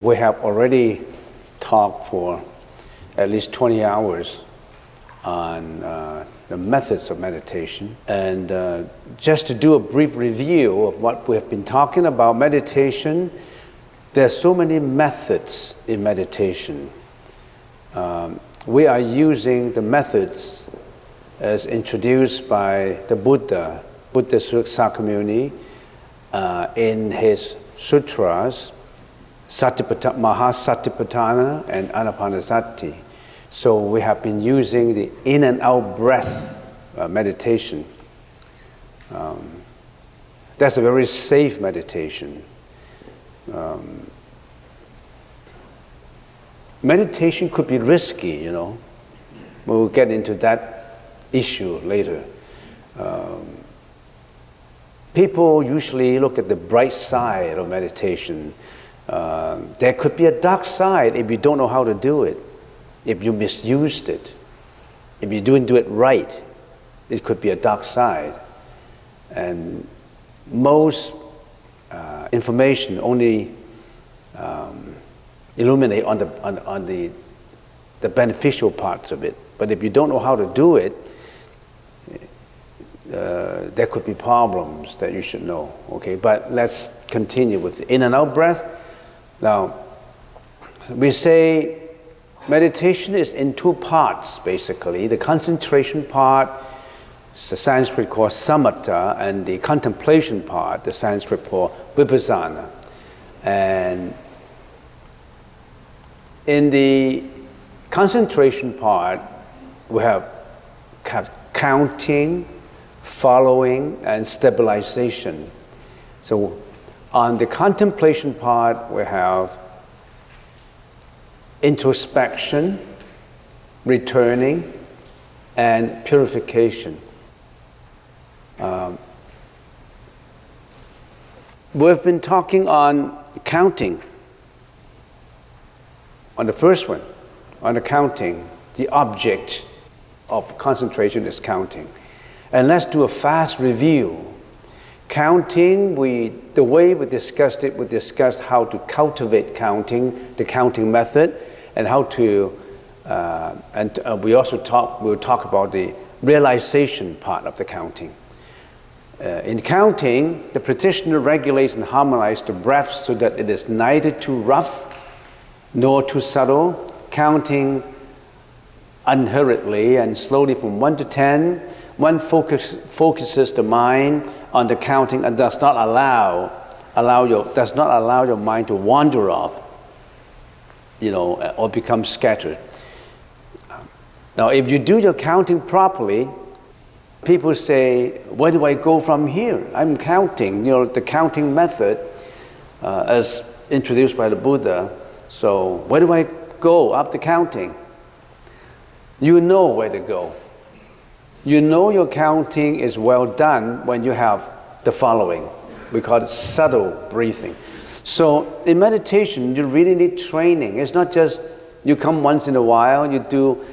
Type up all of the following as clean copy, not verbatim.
We have already talked for at least 20 hours on the methods of meditation. And just to do a brief review of what we have been talking about meditation, there are so many methods in meditation. We are using the methods as introduced by the Buddha Sakyamuni in his sutras, Mahasatipatthana and Anapanasati. So we have been using the in and out breath meditation. That's a very safe meditation. Meditation could be risky, you know. We'll get into that issue later. People usually look at the bright side of meditation. There could be a dark side if you don't know how to do it, if you misused it, if you didn't do it right. It could be a dark side. And most information only illuminate on the beneficial parts of it. But if you don't know how to do it, there could be problems that you should know. Okay, but let's continue with the in and out breath. Now, we say meditation is in two parts, basically. The concentration part, the Sanskrit called samatha, and the contemplation part, the Sanskrit called vipassana. And in the concentration part, we have counting, following, and stabilization. So on the contemplation part, we have introspection, returning, and purification. We've been talking on counting. On the first one, on the counting, the object of concentration is counting. And let's do a fast review. Counting, the way we discussed it, we discussed how to cultivate counting, the counting method, and how to, we'll talk about the realization part of the counting. In counting, the practitioner regulates and harmonizes the breath so that it is neither too rough nor too subtle, counting unhurriedly and slowly from 1 to 10. One focuses the mind on the counting and does not allow your mind to wander off, you know, or become scattered. Now, if you do your counting properly, people say, where do I go from here? I'm counting, you know, the counting method as introduced by the Buddha. So where do I go after counting? You know where to go. You know your counting is well done when you have the following. We call it subtle breathing. So in meditation, you really need training. It's not just you come once in a while, you do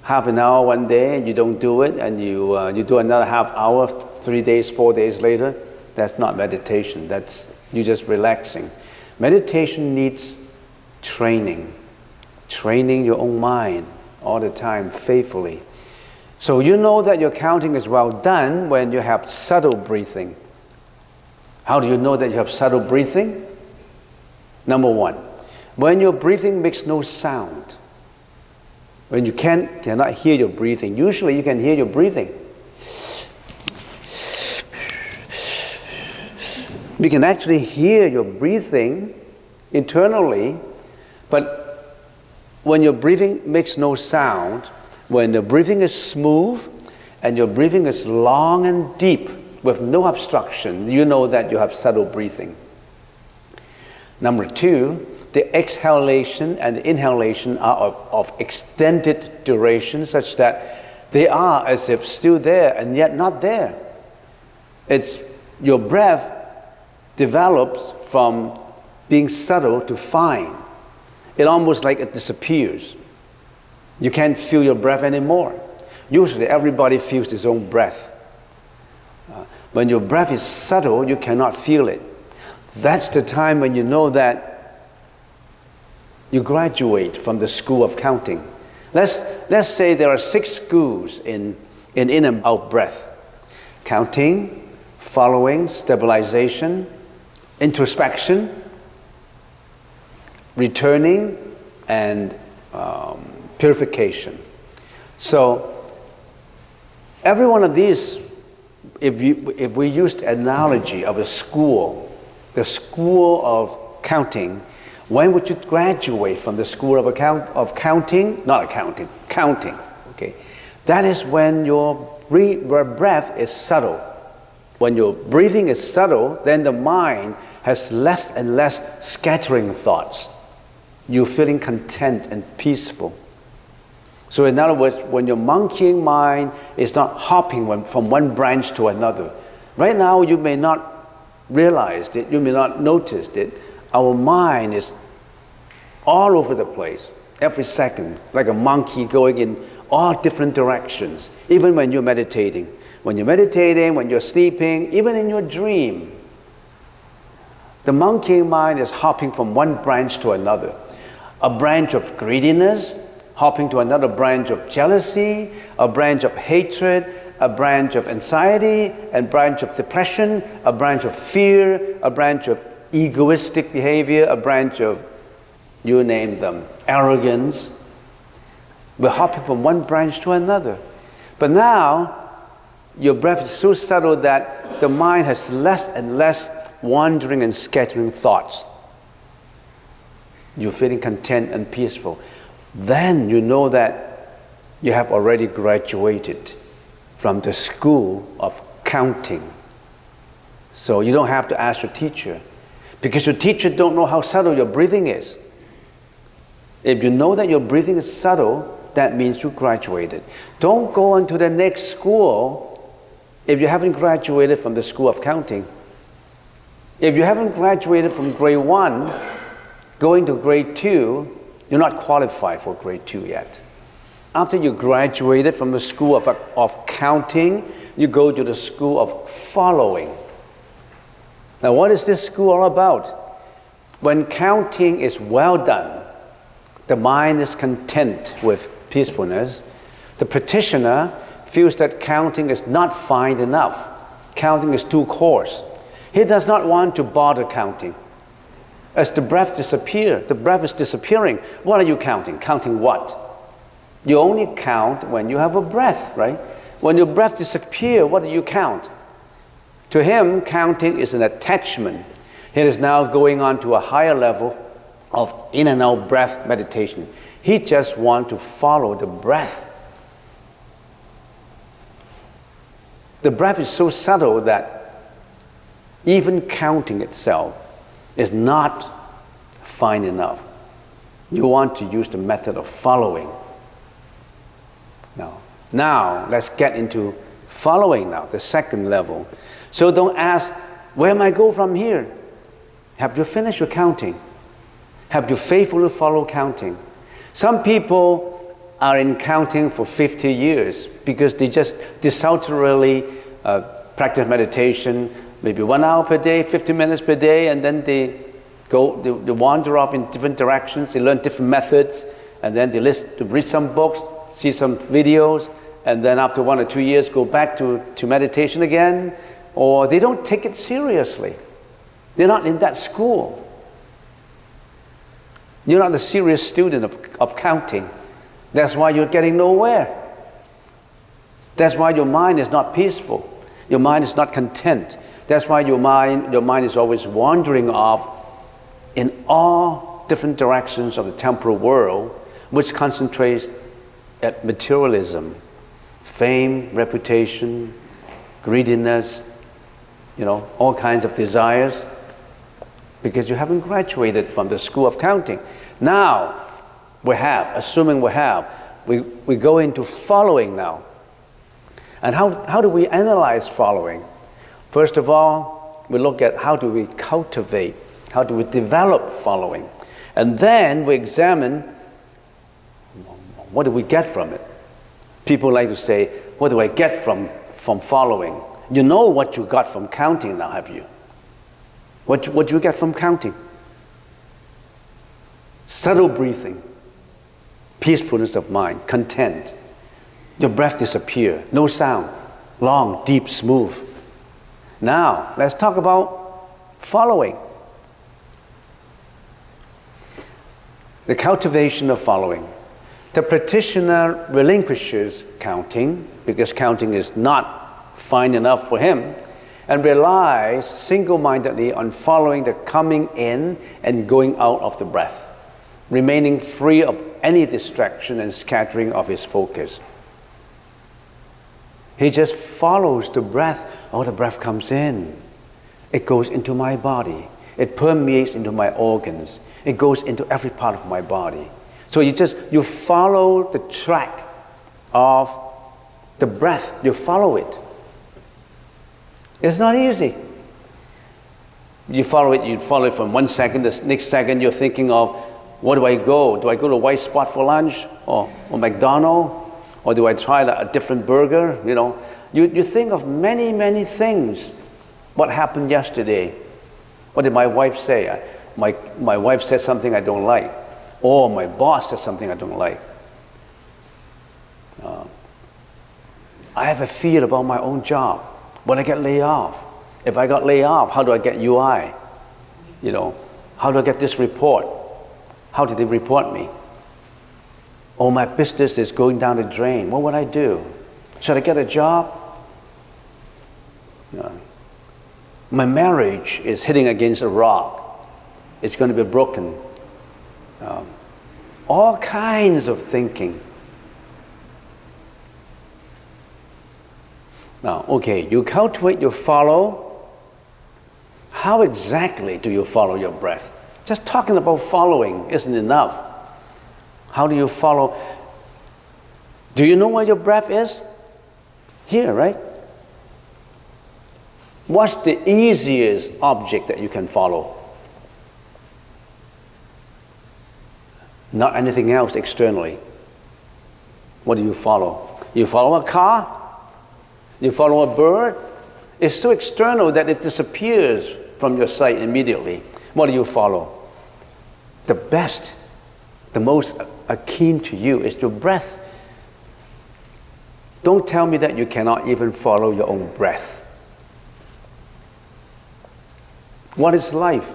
half an hour one day and you don't do it, and you do another half hour 3 days, 4 days later. That's not meditation. That's you just relaxing. Meditation needs training your own mind all the time faithfully. So you know that your counting is well done when you have subtle breathing. How do you know that you have subtle breathing? Number one, when your breathing makes no sound. When you cannot hear your breathing. Usually you can hear your breathing. You can actually hear your breathing internally, but when your breathing makes no sound, when the breathing is smooth and your breathing is long and deep with no obstruction, you know that you have subtle breathing. Number two, the exhalation and the inhalation are of extended duration such that they are as if still there and yet not there. It's your breath develops from being subtle to fine. It almost like it disappears. You can't feel your breath anymore. Usually everybody feels his own breath. When your breath is subtle, you cannot feel it. That's the time when you know that You graduate from the school of counting. Let's say there are 6 schools in in and out breath. Counting, following, stabilization, introspection, returning, and purification. So every one of these, if we use the analogy of a school, the school of counting, when would you graduate from the school of counting? Not accounting, counting. Okay, that is when your breath is subtle. When your breathing is subtle, then the mind has less and less scattering thoughts. You're feeling content and peaceful. So in other words, when your monkeying mind is not hopping from one branch to another. Right now you may not realize it, you may not notice it. Our mind is all over the place, every second, like a monkey going in all different directions, even when you're meditating. When you're meditating, when you're sleeping, even in your dream, the monkeying mind is hopping from one branch to another. A branch of greediness, hopping to another branch of jealousy, a branch of hatred, a branch of anxiety, a branch of depression, a branch of fear, a branch of egoistic behavior, a branch of, you name them, arrogance. We're hopping from one branch to another. But now, your breath is so subtle that the mind has less and less wandering and scattering thoughts. You're feeling content and peaceful. Then you know that you have already graduated from the school of counting. So you don't have to ask your teacher, because your teacher don't know how subtle your breathing is. If you know that your breathing is subtle, that means you graduated. Don't go on to the next school if you haven't graduated from the school of counting. If you haven't graduated from grade 1, going to grade 2, you're not qualified for grade 2 yet. After you graduated from the school of counting, you go to the school of following. Now, what is this school all about? When counting is well done, the mind is content with peacefulness. The practitioner feels that counting is not fine enough. Counting is too coarse. He does not want to bother counting. As the breath disappears, the breath is disappearing. What are you counting? Counting what? You only count when you have a breath, right? When your breath disappears, what do you count? To him, counting is an attachment. He is now going on to a higher level of in and out breath meditation. He just wants to follow the breath. The breath is so subtle that even counting itself is not fine enough. You want to use the method of following. Now let's get into following now, the second level. So don't ask, where am I go from here? Have you finished your counting? Have you faithfully followed counting? Some people are in counting for 50 years because they just desultorily practice meditation, maybe 1 hour per day, 50 minutes per day, and then they wander off in different directions, they learn different methods, and then they read some books, see some videos, and then after 1 or 2 years go back to meditation again, or they don't take it seriously. They're not in that school. You're not a serious student of counting. That's why you're getting nowhere. That's why your mind is not peaceful. Your mind is not content. That's why your mind is always wandering off in all different directions of the temporal world, which concentrates at materialism, fame, reputation, greediness, all kinds of desires, because you haven't graduated from the school of counting. Now, assuming we go into following now. And how do we analyze following? First of all, we look at how do we cultivate, how do we develop following. And then we examine, what do we get from it? People like to say, what do I get from following? You know what you got from counting now, have you? What do you get from counting? subtle breathing, peacefulness of mind, content. Your breath disappears, no sound, long, deep, smooth. Now, let's talk about following. The cultivation of following. The practitioner relinquishes counting, because counting is not fine enough for him, and relies single-mindedly on following the coming in and going out of the breath, remaining free of any distraction and scattering of his focus. He just follows the breath. Oh, the breath comes in. It goes into my body. It permeates into my organs. It goes into every part of my body. So you follow the track of the breath. You follow it. It's not easy. You follow it from 1 second, the next second you're thinking of, where do I go? Do I go to White Spot for lunch? Or McDonald's? Or do I try a different burger? You know, you think of many, many things. What happened yesterday? What did my wife say? My wife said something I don't like. Or my boss said something I don't like. I have a fear about my own job. When I get laid off, if I got laid off, how do I get UI? You know, how do I get this report? How did they report me? Oh, my business is going down the drain. What would I do? Should I get a job? My marriage is hitting against a rock. It's going to be broken. All kinds of thinking. Now, okay, you cultivate, you follow. How exactly do you follow your breath? Just talking about following isn't enough. How do you follow? Do you know where your breath is? Here, right? What's the easiest object that you can follow? Not anything else externally. What do you follow? You follow a car? You follow a bird? It's so external that it disappears from your sight immediately. What do you follow? The best, the most akin to you is your breath. Don't tell me that you cannot even follow your own breath. What is life?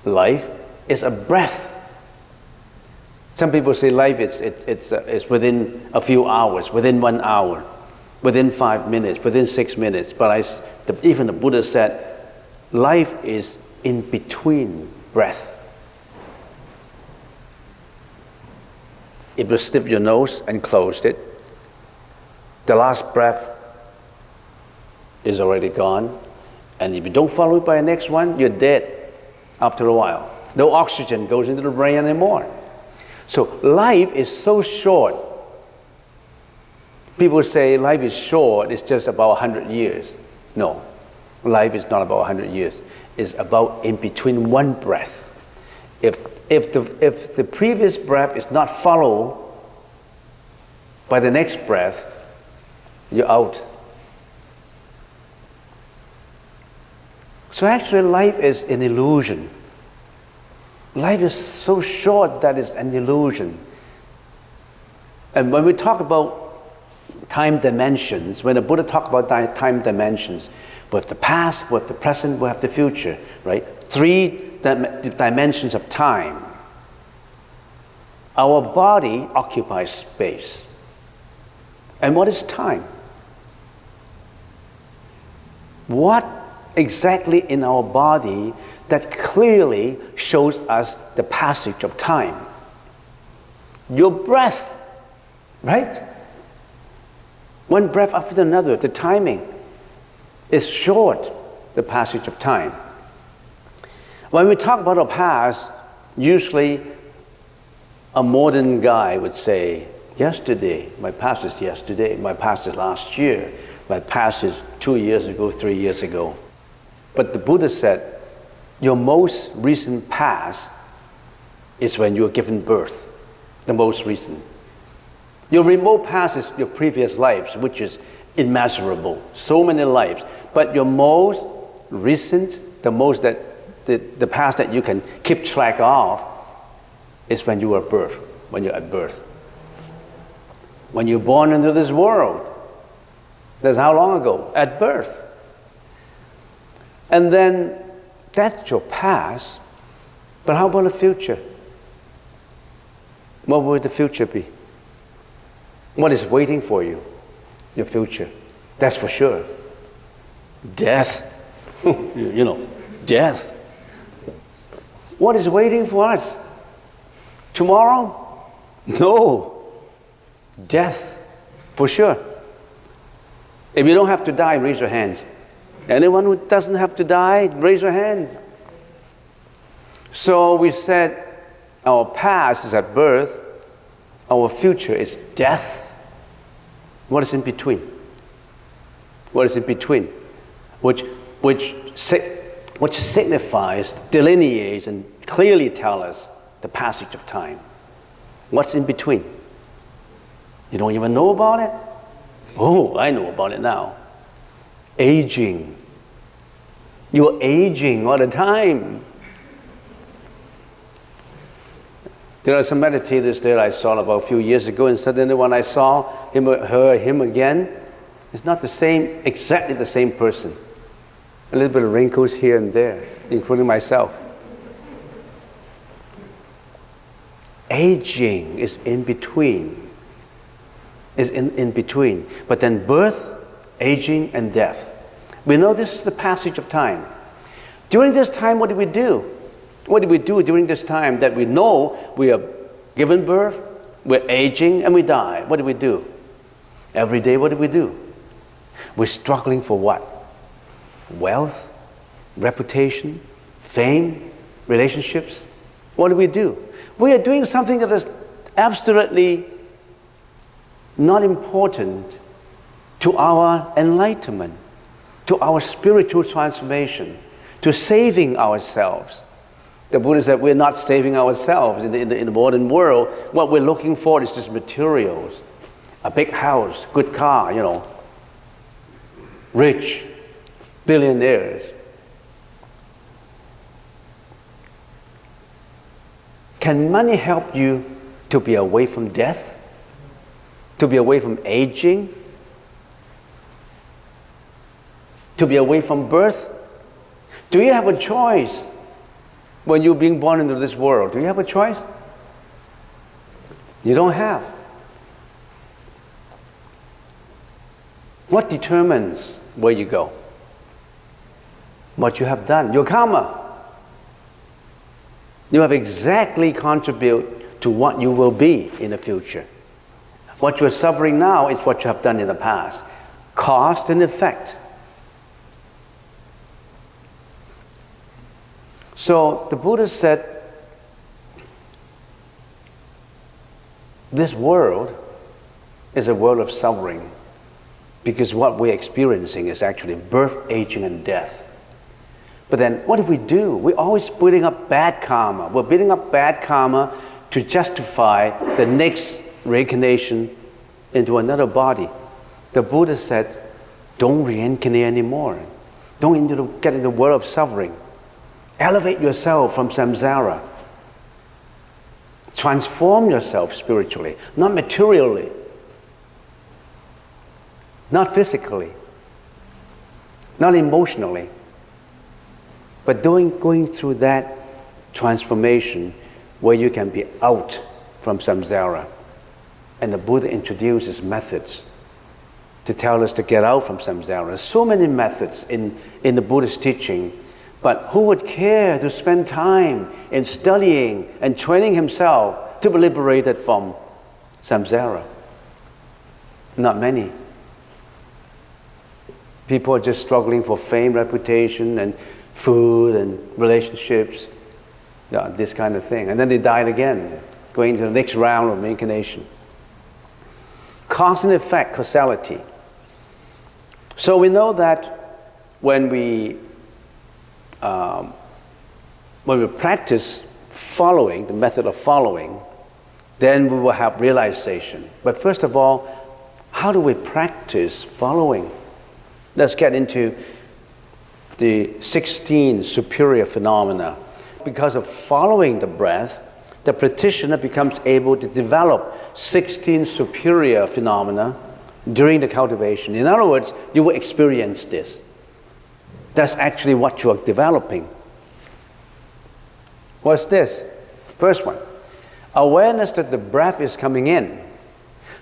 Life is a breath. Some people say life is within a few hours, within 1 hour, within 5 minutes, within 6 minutes. But even the Buddha said, life is in between breath. If you snip your nose and closed it, the last breath is already gone. And if you don't follow it by the next one, you're dead after a while. No oxygen goes into the brain anymore. So life is so short. People say life is short, it's just about 100 years. No, life is not about 100 years. It's about in between one breath. If the previous breath is not followed by the next breath, you're out. So actually life is an illusion. Life is so short that it's an illusion. And when we talk about time dimensions, when the Buddha talked about time dimensions, we have the past, we have the present, we have the future, right? 3 dimensions of time. Our body occupies space. And what is time? What exactly in our body that clearly shows us the passage of time? Your breath, right? One breath after another, the timing is short, the passage of time. When we talk about our past, usually a modern guy would say, yesterday, my past is yesterday, my past is last year, my past is 2 years ago, 3 years ago. But the Buddha said, your most recent past is when you were given birth, the most recent. Your remote past is your previous lives, which is immeasurable, so many lives. But your most recent, the past that you can keep track of, is when you are birth, when you're at birth. When you're born into this world, that's how long ago? At birth. And then that's your past, but how about the future? What will the future be? What is waiting for you? Your future. That's for sure. Death. You know, death. What is waiting for us? Tomorrow? No. Death, for sure. If you don't have to die, raise your hands. Anyone who doesn't have to die, raise your hands. So we said our past is at birth, our future is death. What is in between? What is in between? Which signifies, delineates, and clearly tells us the passage of time. What's in between? You don't even know about it? Oh, I know about it now. Aging. You're aging all the time. There are some meditators there I saw about a few years ago, and suddenly when I saw him or him again, it's not the same, exactly the same person. A little bit of wrinkles here and there, including myself. Aging is in between. Is in between. But then birth, aging, and death. We know this is the passage of time. During this time, what do we do? What do we do during this time that we know we are given birth, we're aging, and we die? What do we do? Every day, what do we do? We're struggling for what? Wealth, reputation, fame, relationships. What do? We are doing something that is absolutely not important to our enlightenment, to our spiritual transformation, to saving ourselves. The Buddha said we're not saving ourselves in the modern world. What we're looking for is just materials. A big house, good car, you know. Rich, billionaires. Can money help you to be away from death? To be away from aging? To be away from birth? Do you have a choice when you're being born into this world? Do you have a choice? You don't have. What determines where you go? What you have done, your karma. You have exactly contributed to what you will be in the future. What you're suffering now is what you have done in the past. Cause and effect. So the Buddha said, this world is a world of suffering because what we're experiencing is actually birth, aging, and death. But then what do? We're always building up bad karma. We're building up bad karma to justify the next reincarnation into another body. The Buddha said, don't reincarnate anymore. Don't get in the world of suffering. Elevate yourself from samsara. Transform yourself spiritually, not materially, not physically, not emotionally, but going through that transformation where you can be out from samsara. And the Buddha introduces methods to tell us to get out from samsara. There's so many methods in the Buddhist teaching, but who would care to spend time in studying and training himself to be liberated from samsara? Not many. People are just struggling for fame, reputation, and food and relationships, this kind of thing. And then they died again, going to the next round of reincarnation. Cause and effect, causality. So we know that when we practice following, the method of following, then we will have realization. But first of all, how do we practice following? Let's get into the 16 superior phenomena. Because of following the breath, the practitioner becomes able to develop 16 superior phenomena during the cultivation. In other words, you will experience this. That's actually what you are developing. What's this? First one, awareness that the breath is coming in.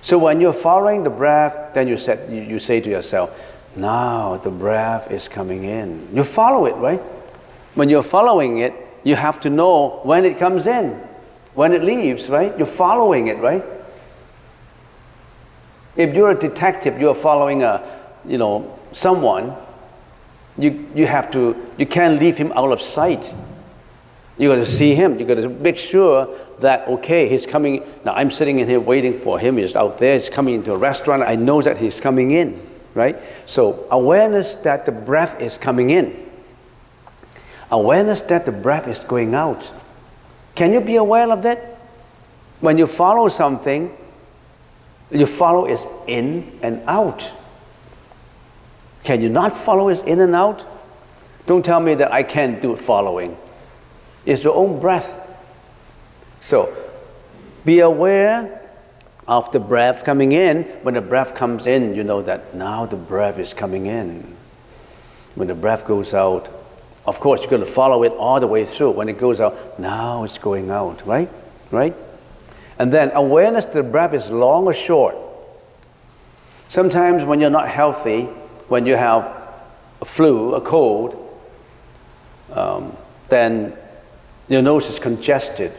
So when you're following the breath, then you say to yourself, now the breath is coming in. You follow it, right? When you're following it, you have to know when it comes in, when it leaves, right? You're following it, right? If you're a detective, you're following someone, you can't leave him out of sight. You got to see him. You got to make sure that, okay, he's coming. Now I'm sitting in here waiting for him. He's out there. He's coming into a restaurant. I know that he's coming in, right? So awareness that the breath is coming in. Awareness that the breath is going out. Can you be aware of that? When you follow something, you follow is in and out. Can you not follow is in and out? Don't tell me that I can't do following. It's your own breath. So, be aware of the breath coming in. When the breath comes in, you know that now the breath is coming in. When the breath goes out, of course, you're going to follow it all the way through. When it goes out, now it's going out, right? Right? And then awareness that the breath is long or short. Sometimes when you're not healthy, when you have a flu, a cold, then your nose is congested.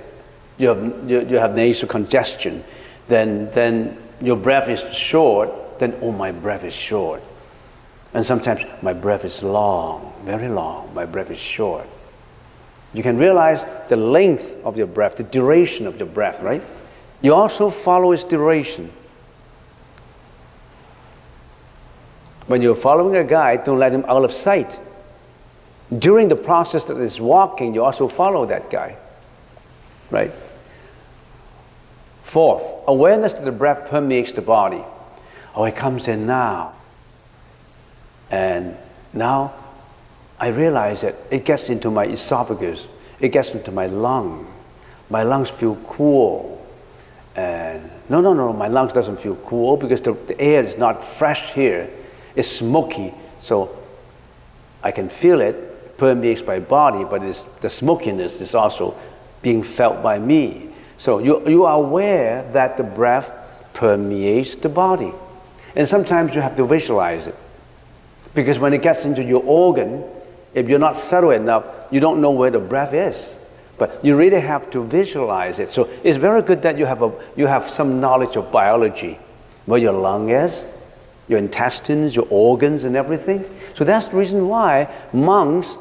You have nasal congestion. Then your breath is short. Then, oh, my breath is short. And sometimes my breath is long, very long. My breath is short. You can realize the length of your breath, the duration of your breath, right? You also follow its duration. When you're following a guide, don't let him out of sight. During the process that is walking, you also follow that guy, right? Fourth, awareness that the breath permeates the body. Oh, it comes in now. And now I realize that it gets into my esophagus. It gets into my lung. My lungs feel cool. And no, my lungs doesn't feel cool because the air is not fresh here. It's smoky. So I can feel it, permeates my body, but the smokiness is also being felt by me. So you are aware that the breath permeates the body. And sometimes you have to visualize it. Because when it gets into your organ, if you're not subtle enough, you don't know where the breath is. But you really have to visualize it. So it's very good that you have some knowledge of biology, where your lung is, your intestines, your organs and everything. So that's the reason why monks,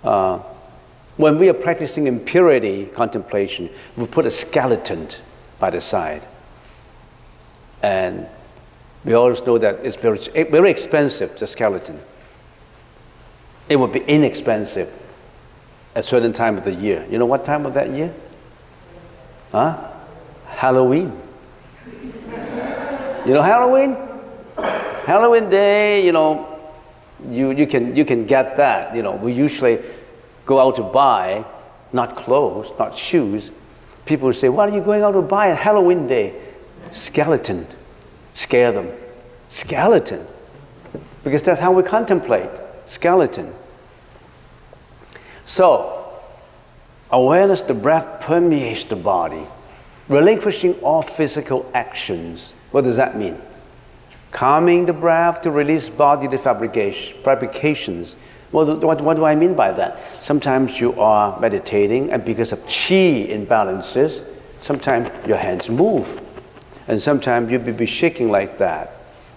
when we are practicing in purity contemplation, we put a skeleton by the side. And we always know that it's very expensive, the skeleton. It would be inexpensive at a certain time of the year. You know what time of that year? Huh? Halloween. You know Halloween? Halloween day, you can get that. We usually go out to buy, not clothes, not shoes. People say, what are you going out to buy at Halloween day? Skeleton. Scare them. Skeleton. Because that's how we contemplate. Skeleton. So, awareness, the breath permeates the body. Relinquishing all physical actions. What does that mean? Calming the breath to release bodily fabrications. Well, what do I mean by that? Sometimes you are meditating, and because of chi imbalances, sometimes your hands move. And sometimes you'll be shaking like that.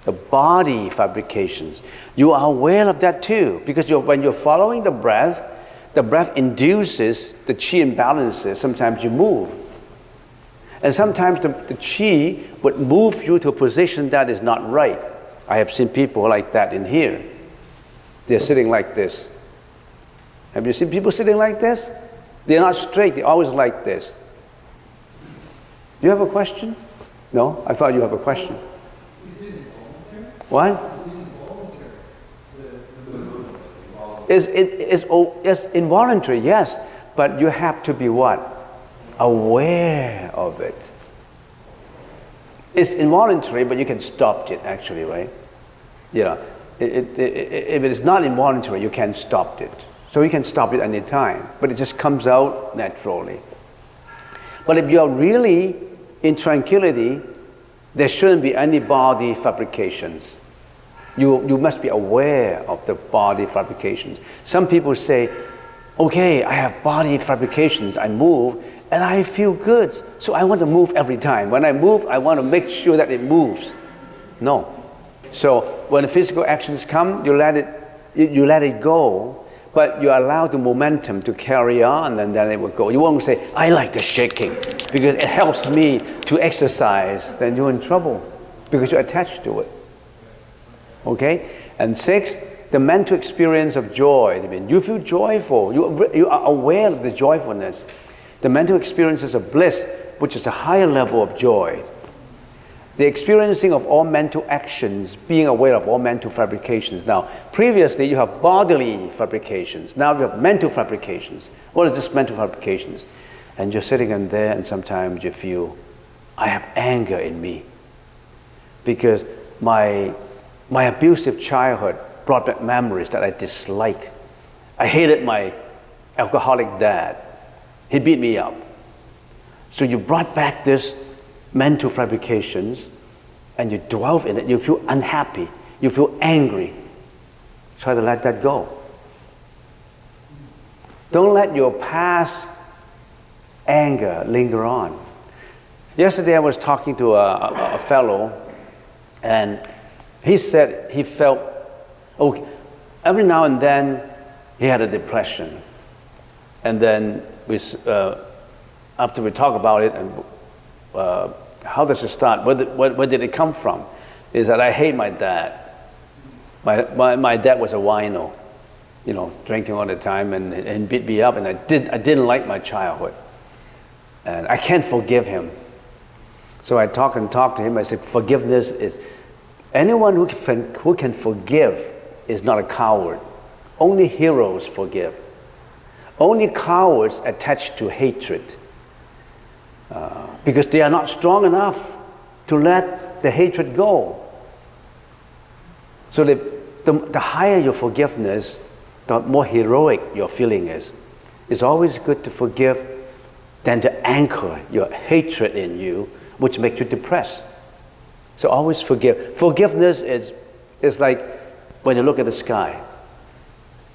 The body fabrications. You are aware of that too, because when you're following the breath induces the chi imbalances. Sometimes you move. And sometimes the chi would move you to a position that is not right. I have seen people like that in here. They're sitting like this. Have you seen people sitting like this? They're not straight, they're always like this. Do you have a question? No? I thought you have a question. Is it involuntary? What? Is it involuntary? It's involuntary, yes. But you have to be what? aware of it. It's involuntary, but you can stop it actually, right? You know, if it is not involuntary, you can stop it. So you can stop it any time, but it just comes out naturally. But if you're really in tranquility, there shouldn't be any body fabrications. You must be aware of the body fabrications. Some people say, okay, I have body fabrications, I move, and I feel good, so I want to move every time. When I move, I want to make sure that it moves. No. So when the physical actions come, you let it go, but you allow the momentum to carry on, and then it will go. You won't say, I like the shaking, because it helps me to exercise. Then you're in trouble, because you're attached to it. Okay? And 6, the mental experience of joy. I mean, you feel joyful. You are aware of the joyfulness. The mental experiences of bliss, which is a higher level of joy. The experiencing of all mental actions, being aware of all mental fabrications. Now, previously you have bodily fabrications. Now you have mental fabrications. What is this mental fabrications? And you're sitting in there and sometimes you feel, I have anger in me. Because my abusive childhood brought back memories that I dislike. I hated my alcoholic dad. He beat me up. So you brought back this mental fabrications and you dwell in it. You feel unhappy. You feel angry. Try to let that go. Don't let your past anger linger on. Yesterday I was talking to a fellow, and he said he felt, every now and then he had a depression. And then after we talk about it, and how does it start? Where did it come from? Is that I hate my dad. My dad was a wino, you know, drinking all the time and beat me up, and I didn't like my childhood. And I can't forgive him. So I talk to him. I said, forgiveness is, anyone who can forgive is not a coward. Only heroes forgive. Only cowards attach to hatred. Because they are not strong enough to let the hatred go. So the higher your forgiveness, the more heroic your feeling is. It's always good to forgive than to anchor your hatred in you, which makes you depressed. So always forgive. Forgiveness is like when you look at the sky.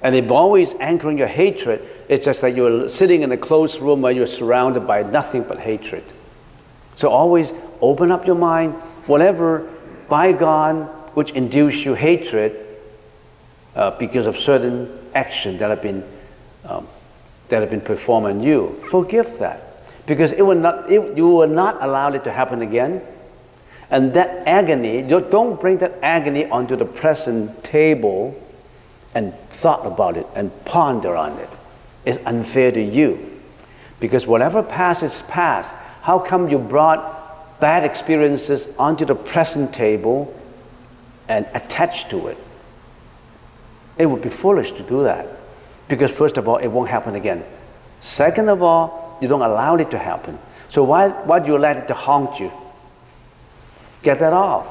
And if always anchoring your hatred, it's just like you're sitting in a closed room where you're surrounded by nothing but hatred. So always open up your mind, whatever bygone which induce you hatred because of certain action that have been performed on you. Forgive that, because you will not allow it to happen again. And that agony, don't bring that agony onto the present table and thought about it and ponder on it. It's unfair to you, because whatever past is past. How come you brought bad experiences onto the present table and attached to it? It would be foolish to do that, because first of all, it won't happen again. Second of all, you don't allow it to happen. So why do you let it to haunt you? Get that off.